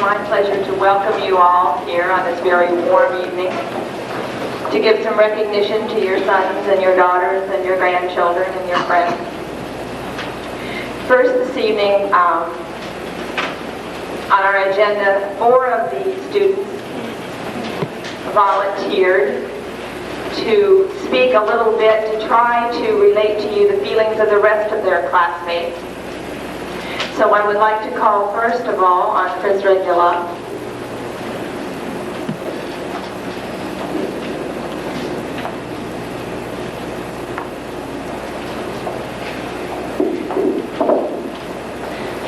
my pleasure to welcome you all here on this very warm evening, to give some recognition to your sons and your daughters and your grandchildren and your friends. First this evening, on our agenda, 4 of the students volunteered to speak a little bit to try to relate to you the feelings of the rest of their classmates. So I would like to call first of all on Chris Regula.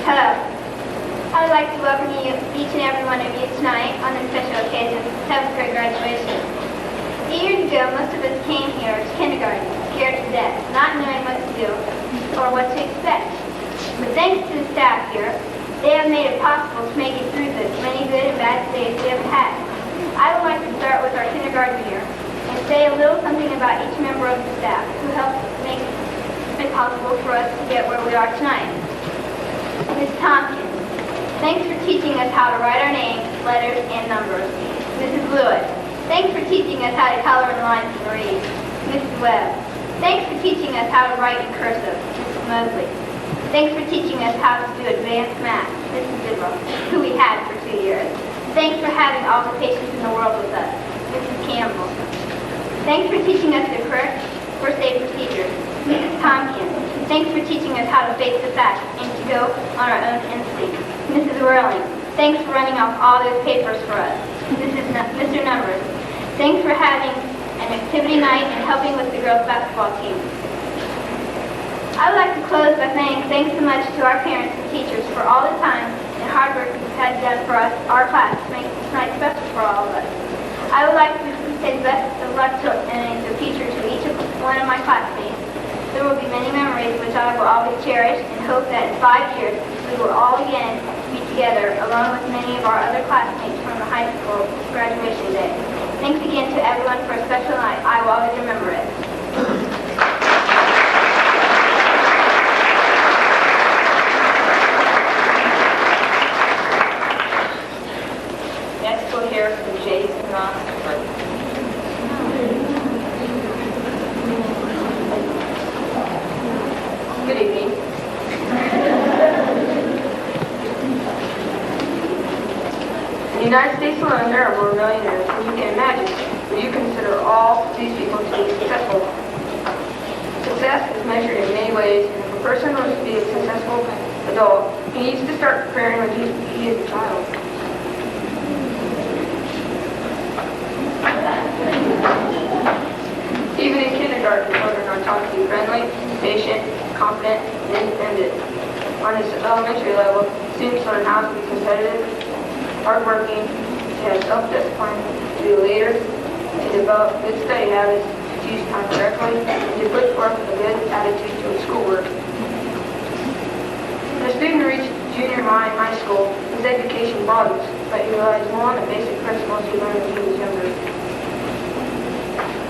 Hello. I would like to welcome you, each and every one of you tonight on this special occasion, 7th grade graduation. Years ago, most of us came here to kindergarten, scared to death, not knowing what to do or what to expect. But thanks to the staff here, they have made it possible to make it through the many good and bad days we have had. I would like to start with our kindergarten year and say a little something about each member of the staff who helped make it possible for us to get where we are tonight. Mrs Taubken, thanks for teaching us how to write our names, letters, and numbers. Mrs Lewis, thanks for teaching us how to color in lines and read. Mrs Webb, thanks for teaching us how to write in cursive. Mrs Mosley, thanks for teaching us how to do advanced math. Mrs Bidwell, who we had for 2 years. Thanks for having all the patience in the world with us. Mrs Campbell, thanks for teaching us the correct first aid procedures. Mrs Taubken, thanks for teaching us how to face the facts and to go on our own instincts. Mrs Whirling, thanks for running off all those papers for us. Mr. Numbers, thanks for having an activity night and helping with the girls' basketball team. I would like to close by saying thanks so much to our parents and teachers for all the time and hard work you've had done for us, our class, to make this night special for all of us. I would like to say the best of luck and the future to each one of my classmates. There will be many memories which I will always cherish and hope that in 5 years we will all again be together along with many of our other classmates from the high school graduation day. Thanks again to everyone for a special night. I will always remember it. Next we'll hear from Jason Oxford. Good evening. In the United States alone, there are more millionaires than you can imagine, but you consider all these people to be successful. Success is measured in many ways, and if a person wants to be a successful adult, he needs to start preparing when he is a child. Even in kindergarten, children are taught to be friendly, patient, confident, and independent. On this elementary level, students learn how to be competitive, hardworking, to have self-discipline, to be a leader, to develop good study habits, to use time correctly, and to put forth a good attitude toward schoolwork. When a student reaches junior high and high school, his education broadens, but he relies more on the basic principles he learned when he was younger.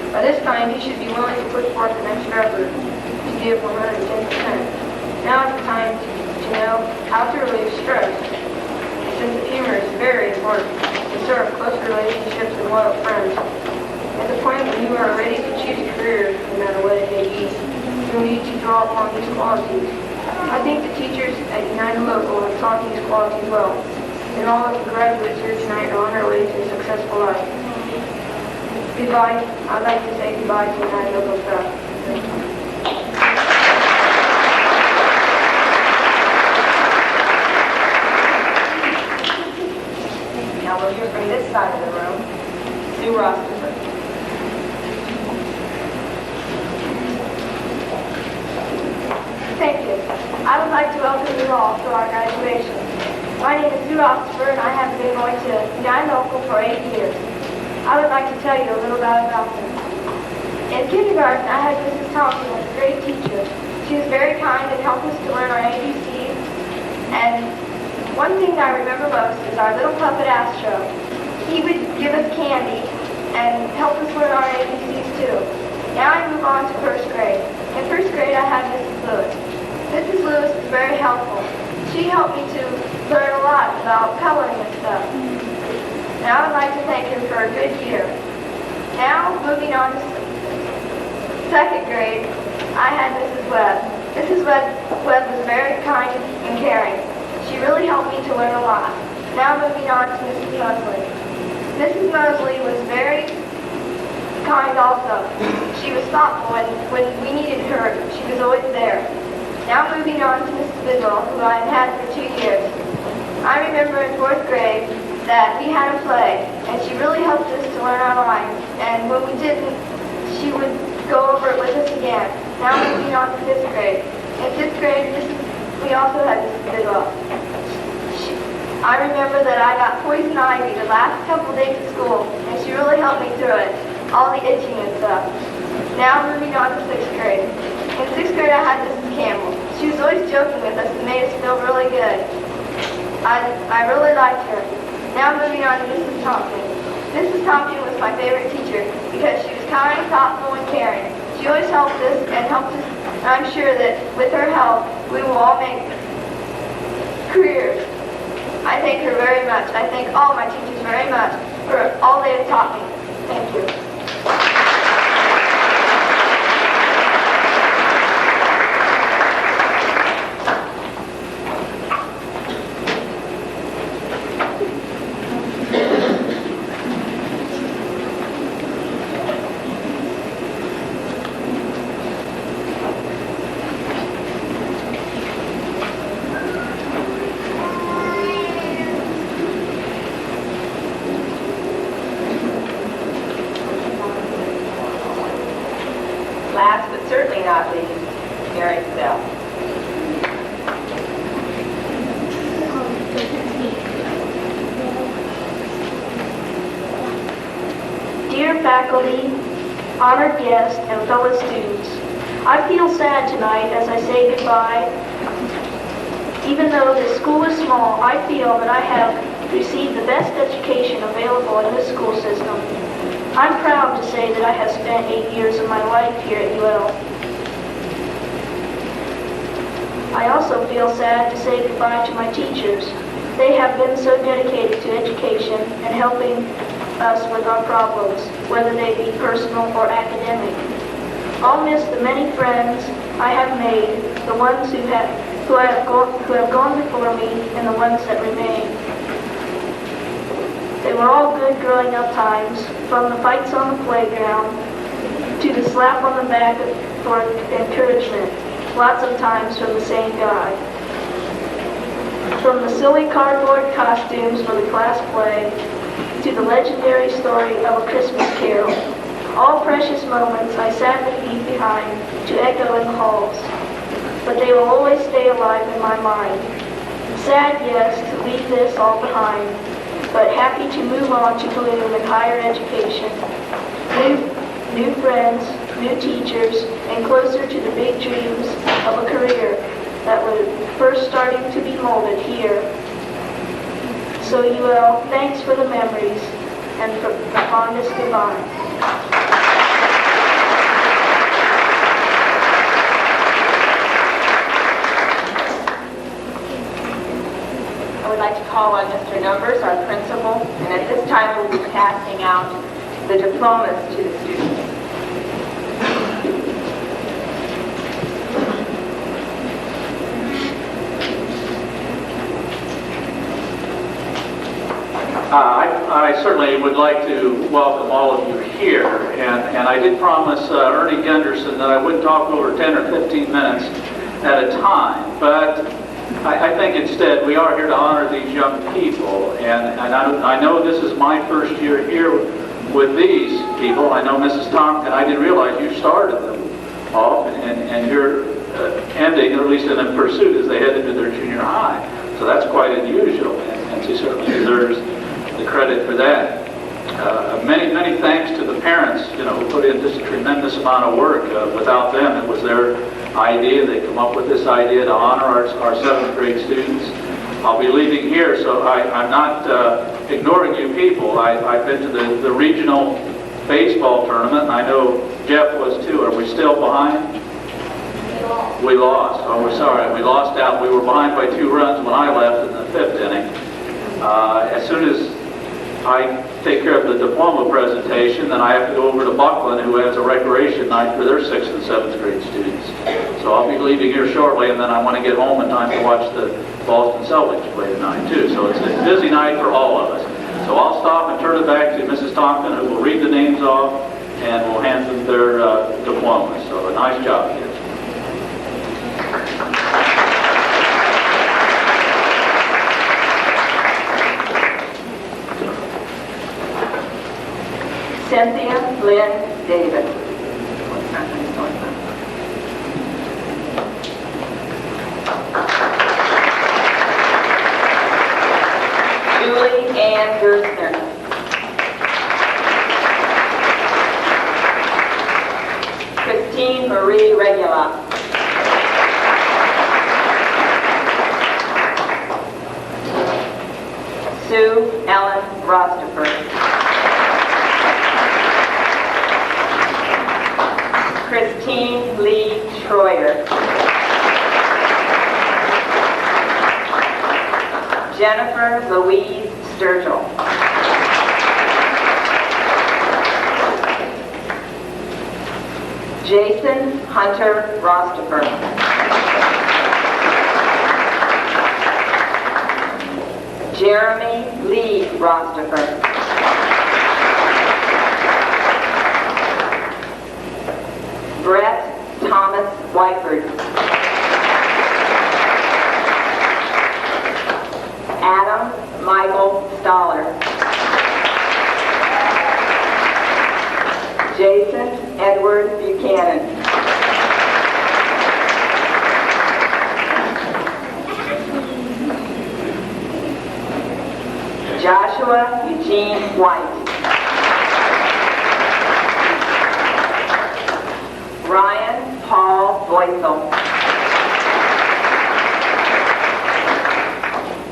By this time, he should be willing to put forth an extra effort to give 110%. Now is the time to know how to relieve stress. A sense of humor is very important to serve close relationships and loyal friends. At the point when you are ready to choose a career, no matter what it may be, you will need to draw upon these qualities. I think the teachers at United Local have taught these qualities well, and all of the graduates here tonight are on their way to a successful life. Goodbye. I'd like to say goodbye to United Local staff. Now we'll hear from this side of the room, Sue Rosterford. Thank you. I would like to welcome you all to our graduation. My name is Sue Rosterford, and I have been going to United Local for 8 years. I would like to tell you a little about them. In kindergarten, I had Mrs Taubken as a great teacher. She was very kind and helped us to learn our ABCs. And one thing that I remember most is our little puppet Astro. He would give us candy and help us learn our ABCs too. Now I move on to first grade. In first grade, I had Mrs Lewis. Mrs. Lewis was very helpful. She helped me to learn a lot about coloring and stuff. And I would like to thank him for a good year. Now, moving on to second grade, I had Mrs. Webb. Mrs. Webb was very kind and caring. She really helped me to learn a lot. Now moving on to Mrs. Mosley. Mrs. Mosley was very kind also. She was thoughtful, and when we needed her, she was always there. Now moving on to Mrs. Biddle, who I have had for 2 years. I remember in 4th grade that we had a play, and she really helped us to learn our lines. And when we didn't, she would go over it with us again. Now moving on to 5th grade. In 5th grade, we also had Mrs. Biddle. I remember that I got poison ivy the last couple days of school, and she really helped me through it, all the itching and stuff. Now moving on to 6th grade. In 6th grade, I had Mrs. Campbell. She was always joking with us and made us feel really good. I really liked her. Now moving on to Mrs. Taubken. Mrs. Taubken was my favorite teacher because she was kind, thoughtful, and caring. She always helped us and I'm sure that with her help, we will all make careers. I thank her very much. I thank all my teachers very much for all they have taught me. Thank you. Last but certainly not least, Mary Bell. Dear faculty, honored guests, and fellow students, I feel sad tonight as I say goodbye. Even though this school is small, I feel that I have received the best education available in this school system. I'm proud to say that I have spent 8 years of my life here at UL. I also feel sad to say goodbye to my teachers. They have been so dedicated to education and helping us with our problems, whether they be personal or academic. I'll miss the many friends I have made, the ones who have gone before me, and the ones that remain. They were all good growing up times, from the fights on the playground to the slap on the back for encouragement, lots of times from the same guy. From the silly cardboard costumes for the class play to the legendary story of a Christmas carol, all precious moments I sadly leave behind to echo in the halls, but they will always stay alive in my mind. Sad, yes, to leave this all behind, but happy to move on to bloom in higher education. New friends, new teachers, and closer to the big dreams of a career that was first starting to be molded here. So UL, thanks for the memories and for the fondest goodbye. I would like to call on Mr. Numbers, our principal, and at this time we'll be passing out the diplomas to the students. I certainly would like to welcome all of you here, and I did promise Ernie Gunderson that I wouldn't talk over 10 or 15 minutes at a time, but I think instead we are here to honor these young people, and I know this is my first year here with these people. I know Mrs. Taubken, I didn't realize you started them off, and you're ending, or at least in a pursuit, as they head into their junior high. So that's quite unusual, and she certainly deserves the credit for that. Many thanks to the parents, who put in just a tremendous amount of work. Without them, it was their idea. They come up with this idea to honor our 7th grade students. I'll be leaving here, so I'm not ignoring you people. I've been to the regional baseball tournament, and I know Jeff was too. Are we still behind? lost. We lost. Oh, we're sorry. We lost out. We were behind by 2 runs when I left in the 5th inning. As soon as I take care of the diploma presentation, then I have to go over to Buckland, who has a recreation night for their 6th and 7th grade students. So I'll be leaving here shortly, and then I want to get home in time to watch the Boston Celtics play tonight, too. So it's a busy night for all of us. So I'll stop and turn it back to Mrs. Taubken, who will read the names off, and will hand them their diplomas. So a nice job, kids. Cynthia Lynn David. Julie Ann Gerstner. Christine Marie Regula. Sue Ellen Rostopher. Christine Lee Troyer. Jennifer Louise Sturgill. Jason Hunter Rostopher. Jeremy Lee Rostopher. Brett Thomas Whiteford. Adam Michael Stoller. Jason Edward Buchanan. Joshua Eugene White. Ryan Paul Voitel.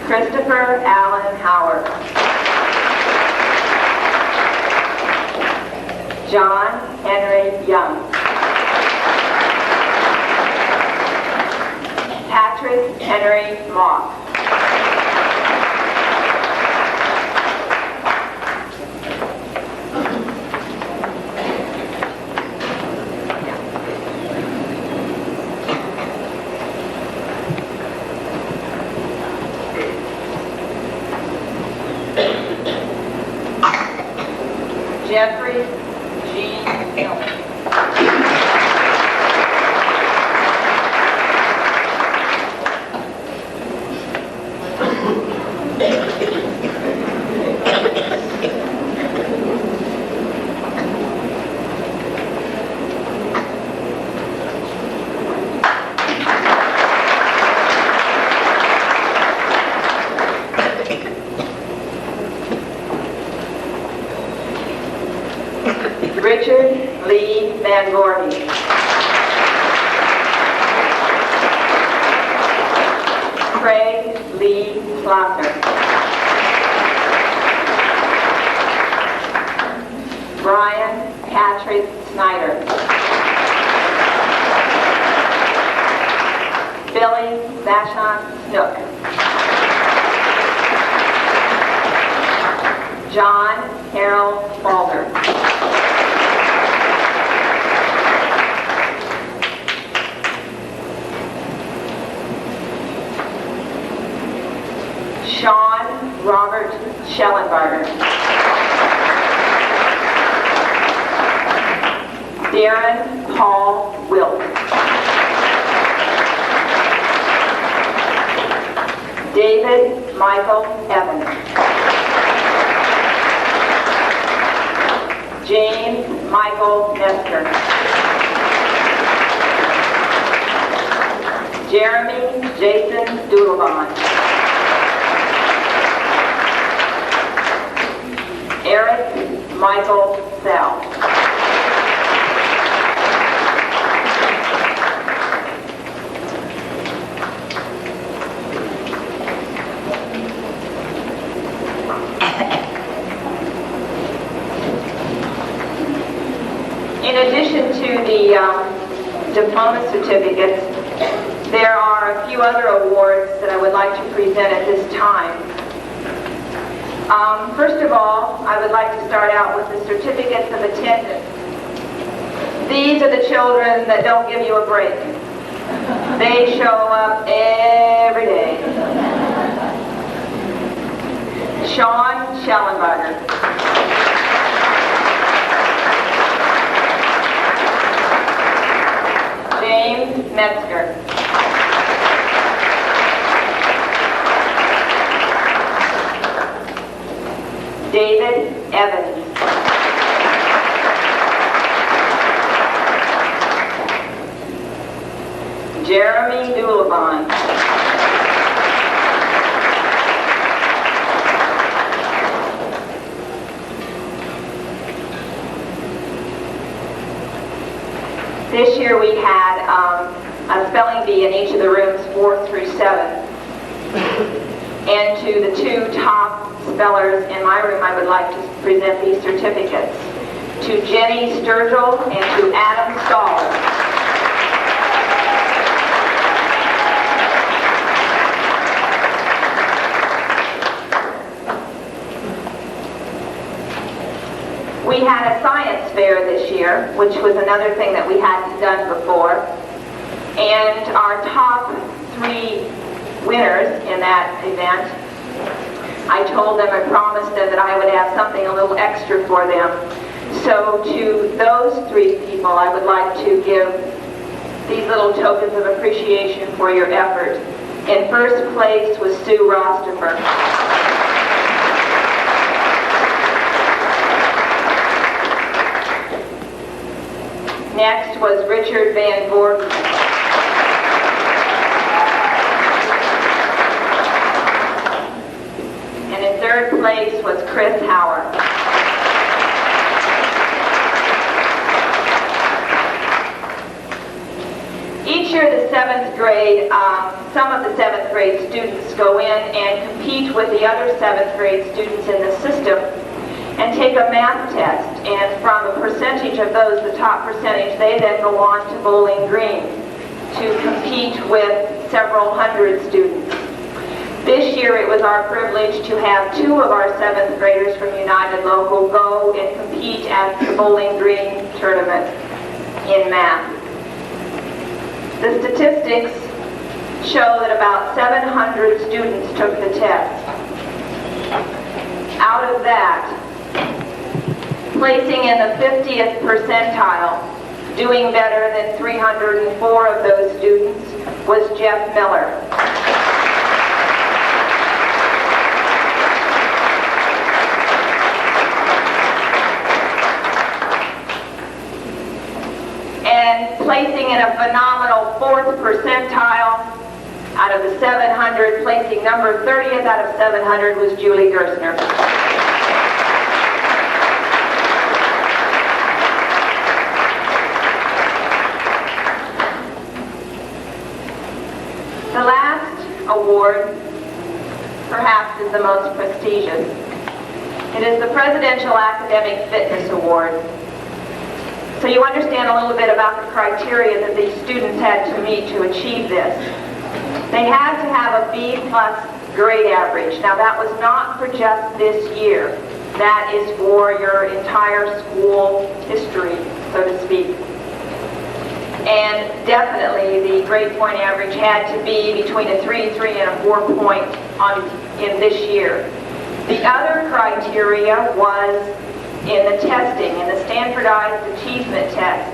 Christopher Allen Howard. John Henry Young. Patrick Henry Mock. Jeffrey G. Miller. Richard Lee Van Gordy. Craig Lee Slaughter. Brian Patrick Snyder. Billy Vashon Snook. John Harold Balder. Sean Robert Schellenbarger. Darren Paul Wilk. David Michael Evans. James Michael Nestor. Jeremy Jason Doodlebon. Eric Michael Sell. In addition to the diploma certificates, there are a few other awards that I would like to present at this time. First of all, I would like to start out with the certificates of attendance. These are the children that don't give you a break. They show up every day. Sean Schellenberger. James Metzger. David Evans. Jeremy Dulabon. This year we had a spelling bee in each of the rooms 4 through 7. And to the 2 top spellers in my room, I would like to present these certificates. To Jenny Sturgill and to Adam Stahl. We had a science fair this year, which was another thing that we hadn't done before. And our top 3 winners in that event, I told them, I promised them that I would have something a little extra for them. So to those 3 people, I would like to give these little tokens of appreciation for your effort. In first place was Sue Rostifer. Next was Richard Van Gordon. And in third place was Chris Howard. Each year the 7th grade, some of the 7th grade students go in and compete with the other 7th grade students in the system and take a math test, and from a percentage of those, the top percentage, they then go on to Bowling Green to compete with several hundred students. This year it was our privilege to have 2 of our 7th graders from United Local go and compete at the Bowling Green tournament in math. The statistics show that about 700 students took the test. Out of that, placing in the 50th percentile, doing better than 304 of those students, was Jeff Miller. And placing in a phenomenal 4th percentile out of the 700, placing number 30th out of 700 was Julie Gerstner. The last award, perhaps, is the most prestigious. It is the Presidential Academic Fitness Award. So you understand a little bit about the criteria that these students had to meet to achieve this. They had to have a B+ grade average. Now that was not for just this year. That is for your entire school history, so to speak. And definitely the grade point average had to be between a 3, and a 4 point in this year. The other criteria was in the testing, in the standardized achievement test.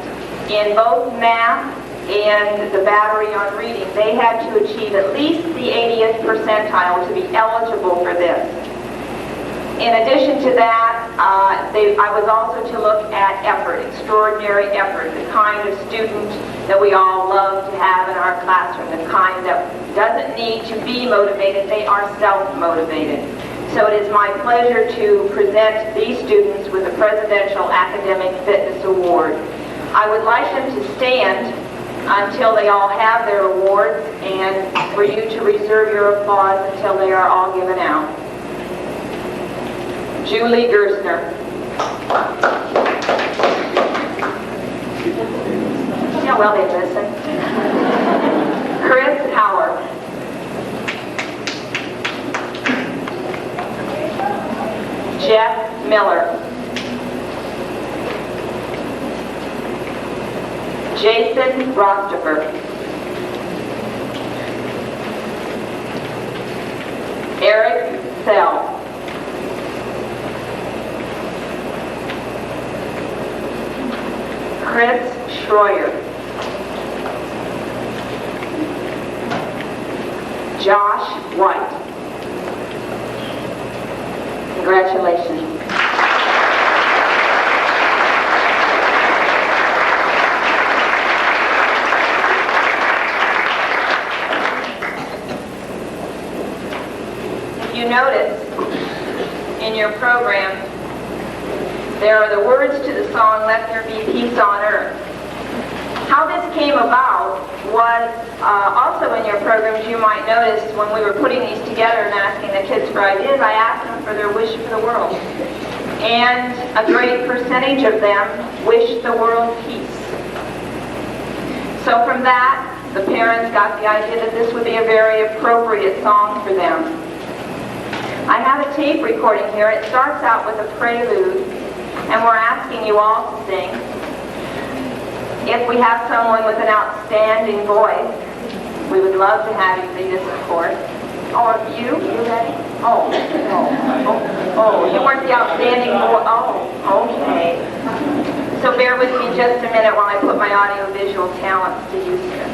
In both math and the battery on reading, they had to achieve at least the 80th percentile to be eligible for this. In addition to that, I was also to look at effort, extraordinary effort, the kind of student that we all love to have in our classroom, the kind that doesn't need to be motivated, they are self-motivated. So it is my pleasure to present these students with the Presidential Academic Fitness Award. I would like them to stand until they all have their awards and for you to reserve your applause until they are all given out. Julie Gerstner. Yeah, well, they listen. Chris Howard. Jeff Miller. Jason Rostifer. Eric Sell. Chris Schroyer. Josh White. Congratulations. If you notice in your program, there are the words to the song, Let There Be Peace on Earth. How this came about was also in your programs. You might notice when we were putting these together and asking the kids for ideas, I asked them for their wish for the world. And a great percentage of them wished the world peace. So from that, the parents got the idea that this would be a very appropriate song for them. I have a tape recording here. It starts out with a prelude, and we're asking you all to sing. If we have someone with an outstanding voice, we would love to have you lead us, of course. Or you ready? Oh, you weren't the outstanding voice. Oh, okay. So bear with me just a minute while I put my audio-visual talents to use here.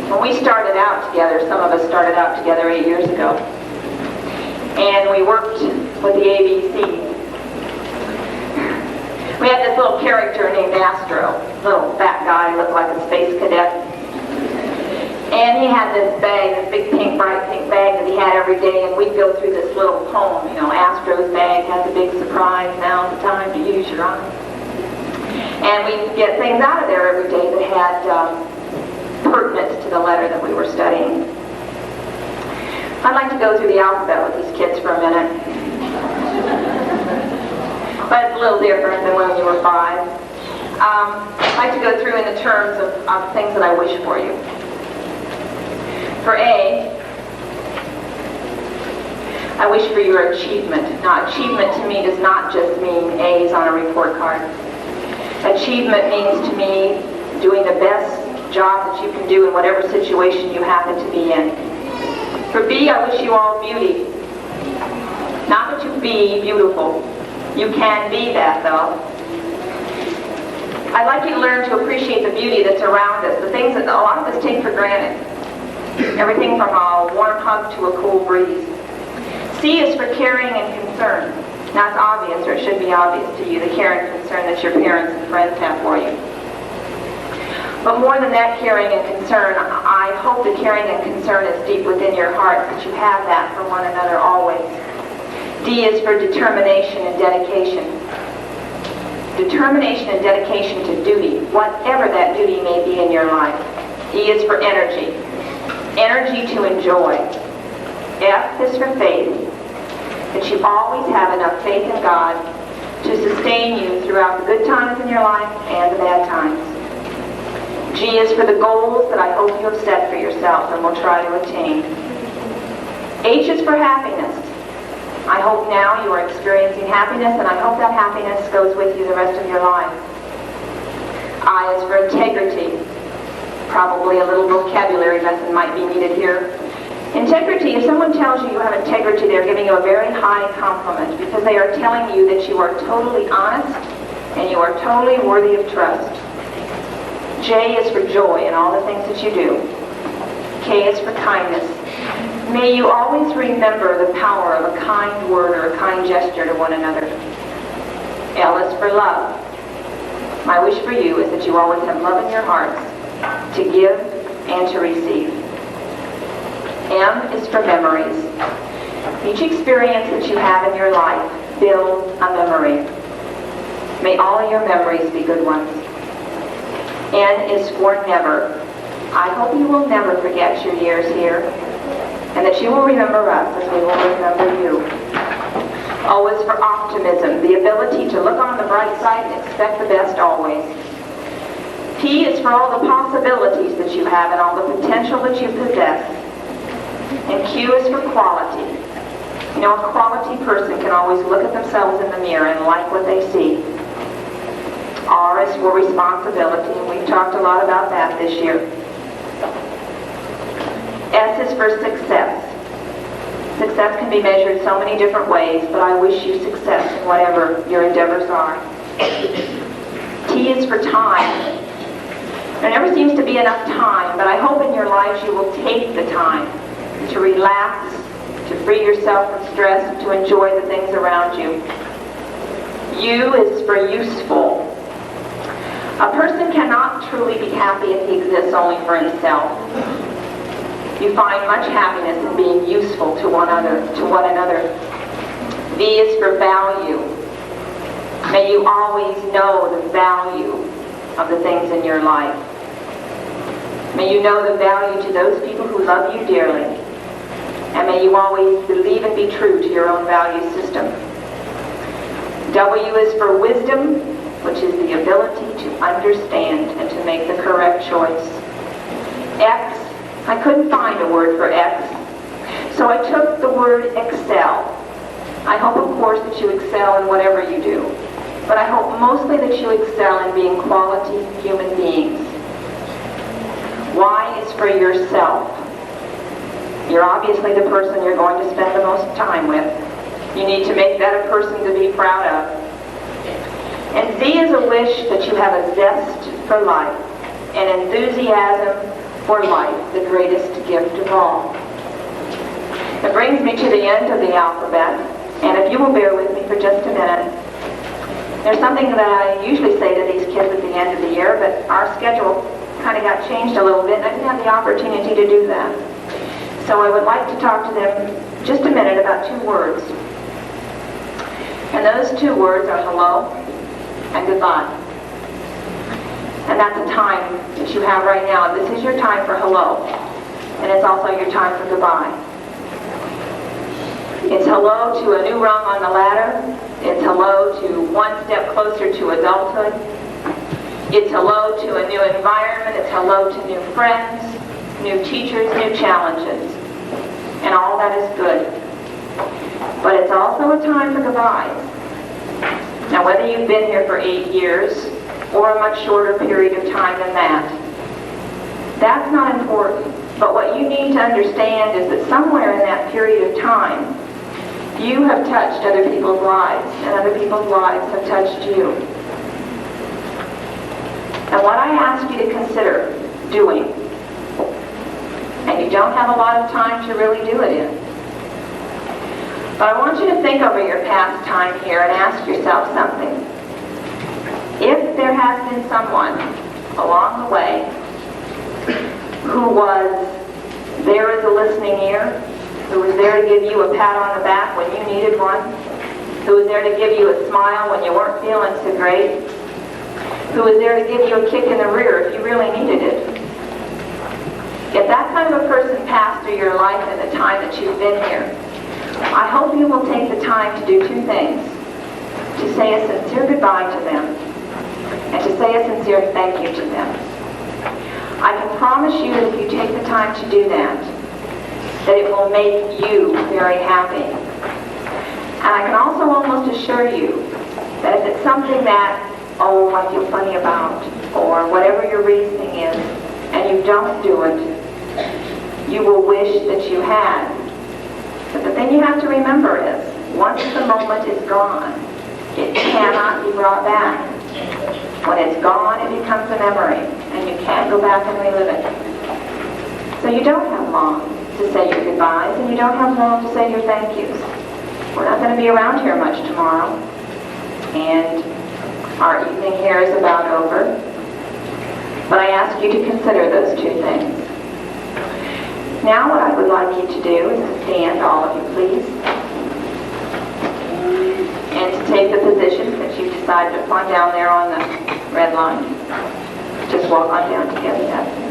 When we started out together, some of us started out together 8 years ago, and we worked with the ABCs. We had this little character named Astro, little fat guy, looked like a space cadet. And he had this bag, this big pink, bright pink bag that he had every day, and we'd go through this little poem, Astro's bag has a big surprise, now's the time to use your eyes. And we'd get things out of there every day that had pertinence to the letter that we were studying. I'd like to go through the alphabet with these kids for a minute. But it's a little different than when you were 5. I'd like to go through in the terms of things that I wish for you. For A, I wish for your achievement. Now, achievement to me does not just mean A's on a report card. Achievement means to me doing the best job that you can do in whatever situation you happen to be in. For B, I wish you all beauty. Not that you be beautiful. You can be that, though. I'd like you to learn to appreciate the beauty that's around us, the things that a lot of us take for granted. Everything from a warm hug to a cool breeze. C is for caring and concern. Now, it's obvious, or it should be obvious to you, the care and concern that your parents and friends have for you. But more than that caring and concern, I hope the caring and concern is deep within your heart, that you have that for one another always. D is for determination and dedication. Determination and dedication to duty, whatever that duty may be in your life. E is for energy. Energy to enjoy. F is for faith, that you always have enough faith in God to sustain you throughout the good times in your life and the bad times. G is for the goals that I hope you have set for yourself and will try to attain. H is for happiness. I hope now you are experiencing happiness, and I hope that happiness goes with you the rest of your life. I is for integrity. Probably a little vocabulary lesson might be needed here. Integrity, if someone tells you you have integrity, they're giving you a very high compliment because they are telling you that you are totally honest and you are totally worthy of trust. J is for joy in all the things that you do. K is for kindness. May you always remember the power of a kind word or a kind gesture to one another. L is for love. My wish for you is that you always have love in your hearts to give and to receive. M is for memories. Each experience that you have in your life builds a memory. May all your memories be good ones. N is for never. I hope you will never forget your years here, and that you will remember us as we will remember you. O is for optimism, the ability to look on the bright side and expect the best always. P is for all the possibilities that you have and all the potential that you possess. And Q is for quality. A quality person can always look at themselves in the mirror and like what they see. R is for responsibility, and we've talked a lot about that this year. S is for success. Success can be measured so many different ways, but I wish you success in whatever your endeavors are. T is for time. There never seems to be enough time, but I hope in your lives you will take the time to relax, to free yourself from stress, and to enjoy the things around you. U is for useful. A person cannot truly be happy if he exists only for himself. You find much happiness in being useful to one another. V is for value. May you always know the value of the things in your life. May you know the value to those people who love you dearly. And may you always believe and be true to your own value system. W is for wisdom, which is the ability to understand and to make the correct choice. X, I couldn't find a word for X, so I took the word excel. I hope, of course, that you excel in whatever you do, but I hope mostly that you excel in being quality human beings. Y is for yourself. You're obviously the person you're going to spend the most time with. You need to make that a person to be proud of. And Z is a wish that you have a zest for life, an enthusiasm for life, the greatest gift of all. It brings me to the end of the alphabet, and if you will bear with me for just a minute, there's something that I usually say to these kids at the end of the year, but our schedule kind of got changed a little bit, and I didn't have the opportunity to do that. So I would like to talk to them just a minute about 2 words. And those 2 words are hello and goodbye. And that's a time that you have right now. This is your time for hello, and it's also your time for goodbye. It's hello to a new rung on the ladder. It's hello to one step closer to adulthood. It's hello to a new environment. It's hello to new friends, new teachers, new challenges. And all that is good. But it's also a time for goodbyes. Now, whether you've been here for 8 years or a much shorter period of time than that, that's not important. But what you need to understand is that somewhere in that period of time, you have touched other people's lives, and other people's lives have touched you. And what I ask you to consider doing, and you don't have a lot of time to really do it in, but I want you to think over your past time here and ask yourself something. If there has been someone along the way who was there as a listening ear, who was there to give you a pat on the back when you needed one, who was there to give you a smile when you weren't feeling so great, who was there to give you a kick in the rear if you really needed it. If that kind of a person passed through your life in the time that you've been here, I hope you will take the time to do 2 things. To say a sincere goodbye to them, and to say a sincere thank you to them. I can promise you that if you take the time to do that it will make you very happy. And I can also almost assure you that if it's something that, oh, I feel funny about, or whatever your reasoning is, and you don't do it, you will wish that you had. But the thing you have to remember is, once the moment is gone, it cannot be brought back. When it's gone, it becomes a memory, and you can't go back and relive it. So you don't have long to say your goodbyes, and you don't have long to say your thank yous. We're not going to be around here much tomorrow, and our evening here is about over. But I ask you to consider those 2 things. Now what I would like you to do is to stand, all of you, please, and to take the position that you decided upon down there on the red line. Just walk on down together. That's it.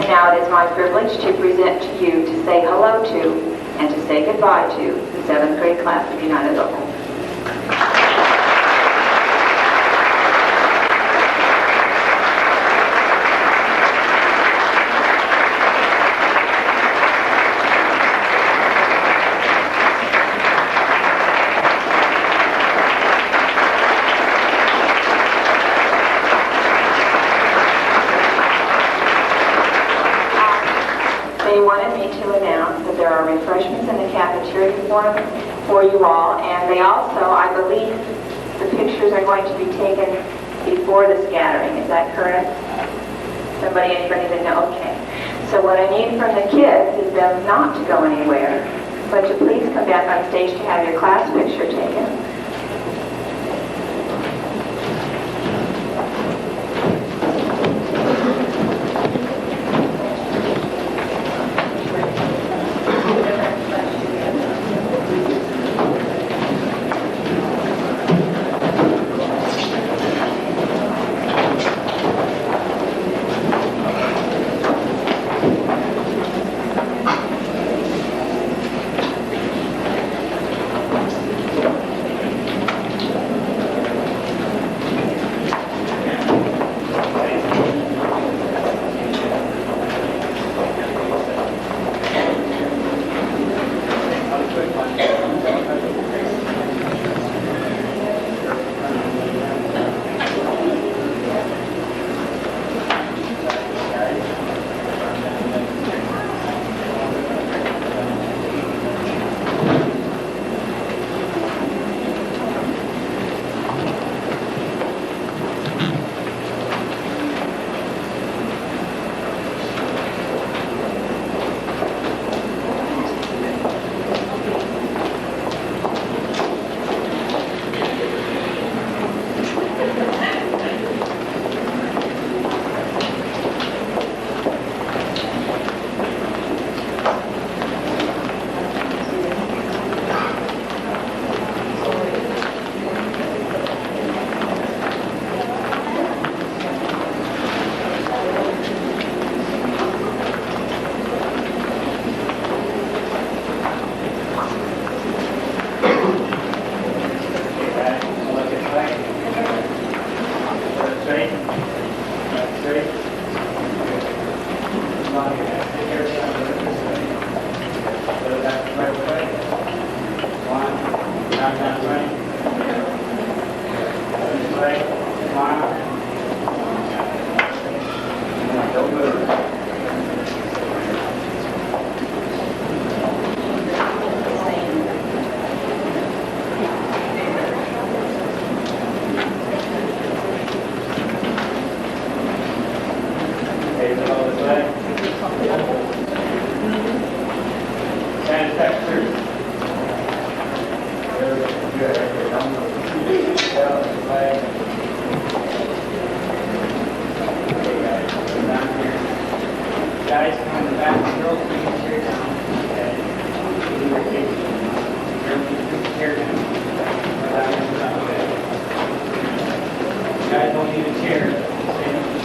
Now it is my privilege to present to you to say hello to and to say goodbye to the 7th grade class of United Local. They wanted me to announce that there are refreshments in the cafeteria for you all, and they also, I believe, the pictures are going to be taken before the scattering. Is that correct? Anybody that know? Okay. So what I need from the kids is them not to go anywhere, but to please come back on stage to have your class picture taken. Okay, follow the flag. Stand back first. Good. Follow the flag. Okay, guys, come down here. Guys, come in the back. Girls, bring your chair down. Okay. Leave your kids. Girls, bring your chair down. Okay. Guys, don't need a chair. Stand up.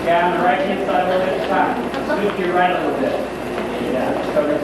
Down the right hand side a little bit at a time. Scoop your right a little bit. Yeah, cover